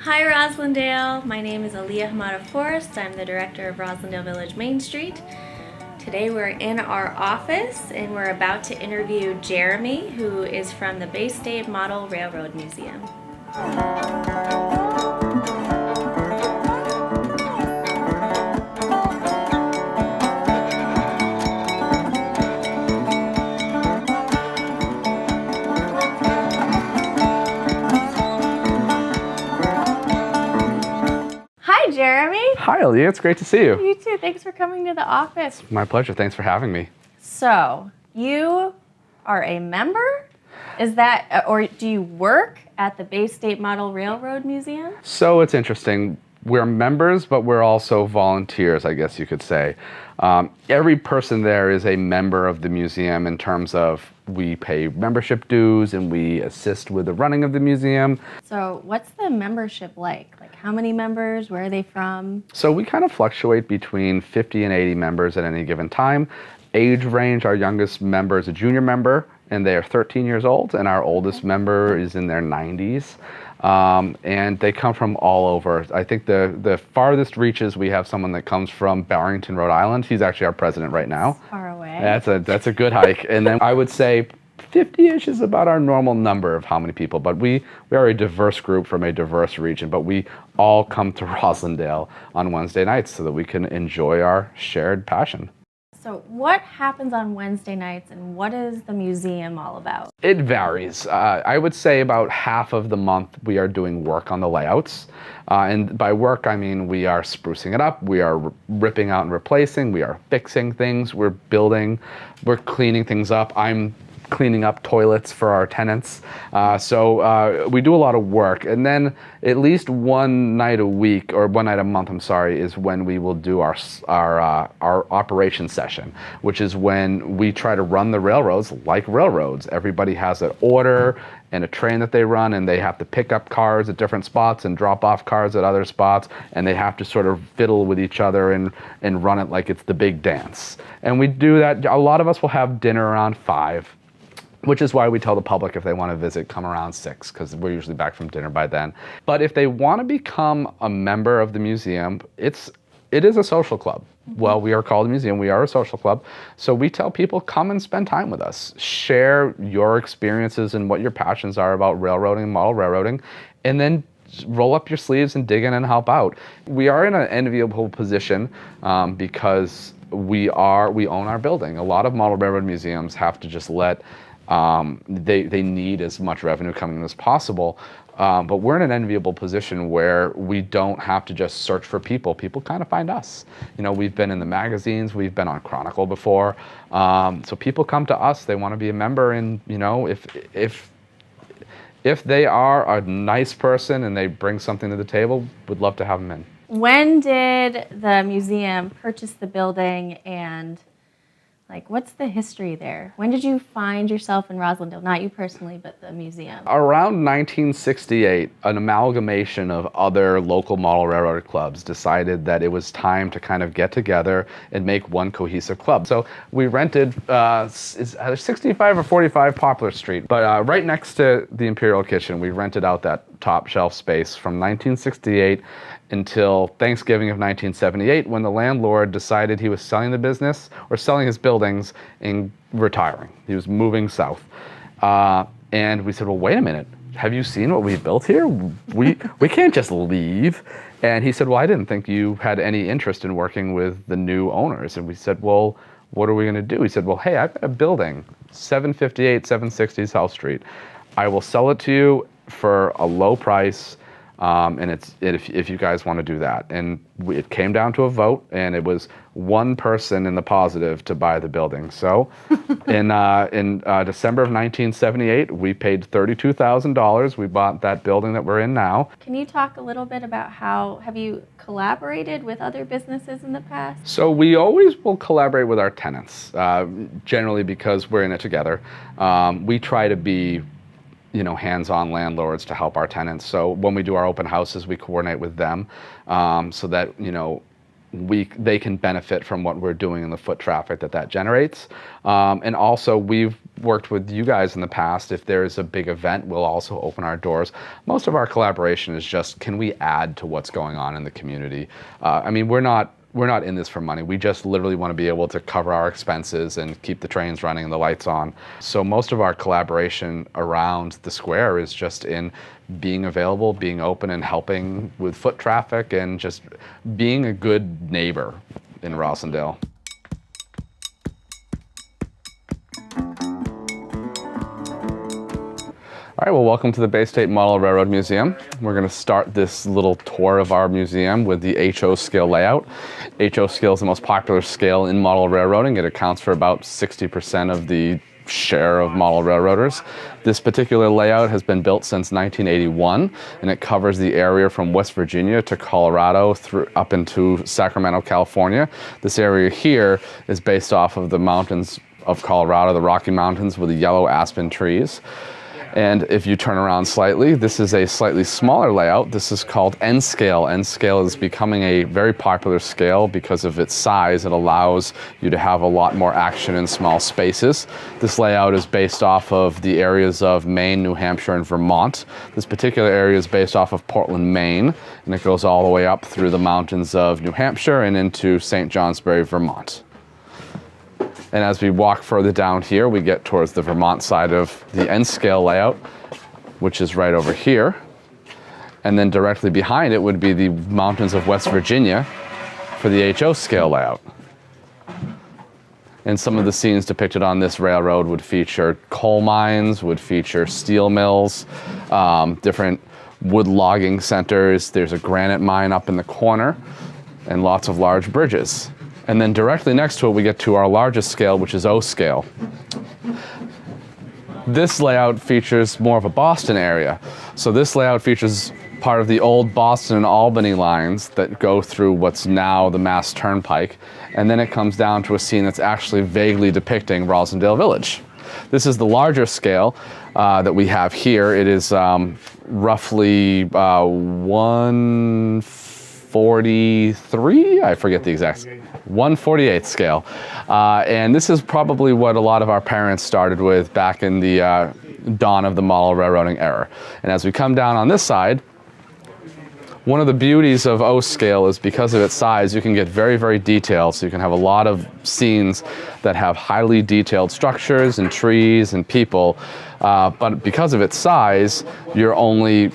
Hi Roslindale, my name is Alia Hamada Forrest. I'm the director of Roslindale Village Main Street. Today we're in our office and we're about to interview Jeremy, who is from the Bay State Model Railroad Museum. Hi Jeremy. Hi Alia, it's great to see you. You too, thanks for coming to the office. My pleasure, thanks for having me. So, you are a member? Is that, or do you work at the Bay State Model Railroad Museum? So it's interesting. We're members, but we're also volunteers, I guess you could say. Every person there is a member of the museum in terms of we pay membership dues and we assist with the running of the museum. So what's the membership like? Like how many members? Where are they from? So we kind of fluctuate between 50 and 80 members at any given time. Age range, our youngest member is a junior member and they are 13 years old, and our oldest member is in their 90s. And they come from all over. I think the farthest reaches, we have someone that comes from Barrington, Rhode Island. He's actually our president right now. Far away. That's a good hike. And then I would say 50-ish is about our normal number of how many people. But we are a diverse group from a diverse region, but we all come to Roslindale on Wednesday nights so that we can enjoy our shared passion. So what happens on Wednesday nights and what is the museum all about? It varies. I would say about half of the month we are doing work on the layouts. And by work, I mean we are sprucing it up, we are ripping out and replacing, we are fixing things, we're building, we're cleaning things up. I'm cleaning up toilets for our tenants. So we do a lot of work. And then at least one night a week, or one night a month, I'm sorry, is when we will do our operation session, which is when we try to run the railroads like railroads. Everybody has an order and a train that they run, and they have to pick up cars at different spots and drop off cars at other spots, and they have to sort of fiddle with each other and run it like it's the big dance. And we do that. A lot of us will have dinner around 5. Which is why we tell the public if they want to visit, come around 6, because we're usually back from dinner by then. But if they want to become a member of the museum, it is a social club. Well, we are called a museum, we are a social club. So we tell people, come and spend time with us. Share your experiences and what your passions are about railroading and model railroading, and then roll up your sleeves and dig in and help out. We are in an enviable position because we own our building. A lot of model railroad museums have to just let they need as much revenue coming in as possible, but we're in an enviable position where we don't have to just search for people. People kind of find us. You know, we've been in the magazines, we've been on Chronicle before, so people come to us. They want to be a member, and you know, if they are a nice person and they bring something to the table, we'd love to have them in. When did the museum purchase the building, and like, what's the history there? When did you find yourself in Roslindale? Not you personally, but the museum. Around 1968, an amalgamation of other local model railroad clubs decided that it was time to kind of get together and make one cohesive club. So we rented 65 or 45 Poplar Street, but right next to the Imperial Kitchen, we rented out that top shelf space from 1968 until Thanksgiving of 1978, when the landlord decided he was selling the business, or selling his buildings and retiring. He was moving south. And we said, well, wait a minute. Have you seen what we built here? We can't just leave. And he said, well, I didn't think you had any interest in working with the new owners. And we said, well, what are we going to do? He said, well, hey, I've got a building, 758, 760 South Street. I will sell it to you for a low price. And if you guys want to do that. And it came down to a vote, and it was one person in the positive to buy the building. So in December of 1978, we paid $32,000. We bought that building that we're in now. Can you talk a little bit about have you collaborated with other businesses in the past? So we always will collaborate with our tenants, generally because we're in it together. We try to be hands-on landlords to help our tenants. So when we do our open houses, we coordinate with them so that, they can benefit from what we're doing in the foot traffic that generates. And also we've worked with you guys in the past. If there is a big event, we'll also open our doors. Most of our collaboration is just, can we add to what's going on in the community? I mean, we're not in this for money. We just literally want to be able to cover our expenses and keep the trains running and the lights on. So most of our collaboration around the square is just in being available, being open, and helping with foot traffic, and just being a good neighbor in Roslindale. All right, well, welcome to the Bay State Model Railroad Museum. We're going to start this little tour of our museum with the HO scale layout. HO scale is the most popular scale in model railroading. It accounts for about 60% of the share of model railroaders. This particular layout has been built since 1981, and it covers the area from West Virginia to Colorado through up into Sacramento, California. This area here is based off of the mountains of Colorado, the Rocky Mountains with the yellow aspen trees. And if you turn around slightly, this is a slightly smaller layout. This is called N scale. N scale is becoming a very popular scale because of its size. It allows you to have a lot more action in small spaces. This layout is based off of the areas of Maine, New Hampshire, and Vermont. This particular area is based off of Portland, Maine, and it goes all the way up through the mountains of New Hampshire and into St. Johnsbury, Vermont. And as we walk further down here, we get towards the Vermont side of the N scale layout, which is right over here. And then directly behind it would be the mountains of West Virginia for the HO scale layout. And some of the scenes depicted on this railroad would feature coal mines, would feature steel mills, different wood logging centers. There's a granite mine up in the corner, and lots of large bridges. And then directly next to it, we get to our largest scale, which is O scale. This layout features more of a Boston area. So this layout features part of the old Boston and Albany lines that go through what's now the Mass Turnpike. And then it comes down to a scene that's actually vaguely depicting Roslindale Village. This is the larger scale that we have here. It is roughly 143, I forget the exact, 1/48 scale. And this is probably what a lot of our parents started with back in the dawn of the model railroading era. And as we come down on this side, one of the beauties of O scale is because of its size, you can get very, very detailed. So you can have a lot of scenes that have highly detailed structures and trees and people. But because of its size, you're only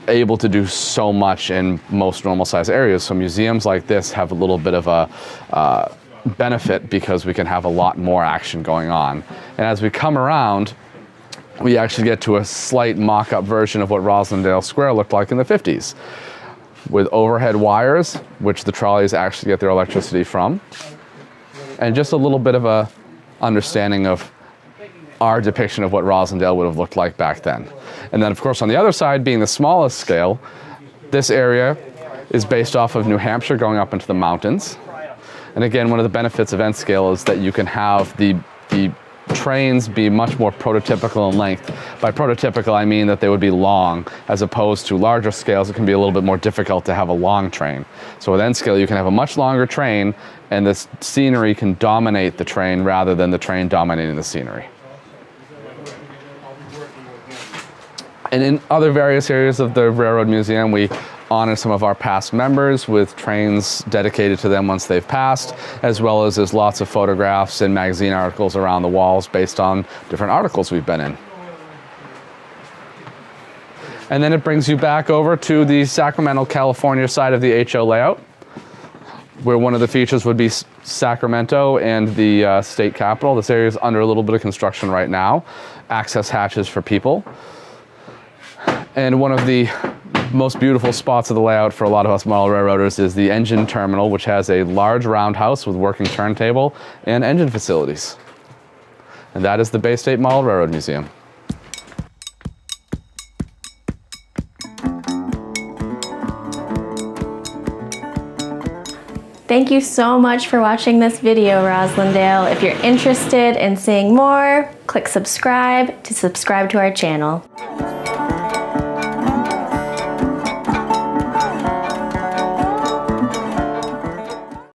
able to do so much in most normal size areas. So museums like this have a little bit of a benefit because we can have a lot more action going on. And as we come around, we actually get to a slight mock-up version of what Roslindale Square looked like in the 50s, with overhead wires, which the trolleys actually get their electricity from, and just a little bit of a understanding of our depiction of what Roslindale would have looked like back then. And then, of course, on the other side, being the smallest scale, this area is based off of New Hampshire going up into the mountains. And again, one of the benefits of N scale is that you can have the trains be much more prototypical in length. By prototypical, I mean that they would be long, as opposed to larger scales. It can be a little bit more difficult to have a long train. So with N scale, you can have a much longer train, and the scenery can dominate the train rather than the train dominating the scenery. And in other various areas of the Railroad Museum, we honor some of our past members with trains dedicated to them once they've passed, as well as there's lots of photographs and magazine articles around the walls based on different articles we've been in. And then it brings you back over to the Sacramento, California side of the HO layout, where one of the features would be Sacramento and the state capitol. This area is under a little bit of construction right now. Access hatches for people. And one of the most beautiful spots of the layout for a lot of us model railroaders is the engine terminal, which has a large roundhouse with working turntable and engine facilities. And that is the Bay State Model Railroad Museum. Thank you so much for watching this video, Roslindale. If you're interested in seeing more, click subscribe to subscribe to our channel.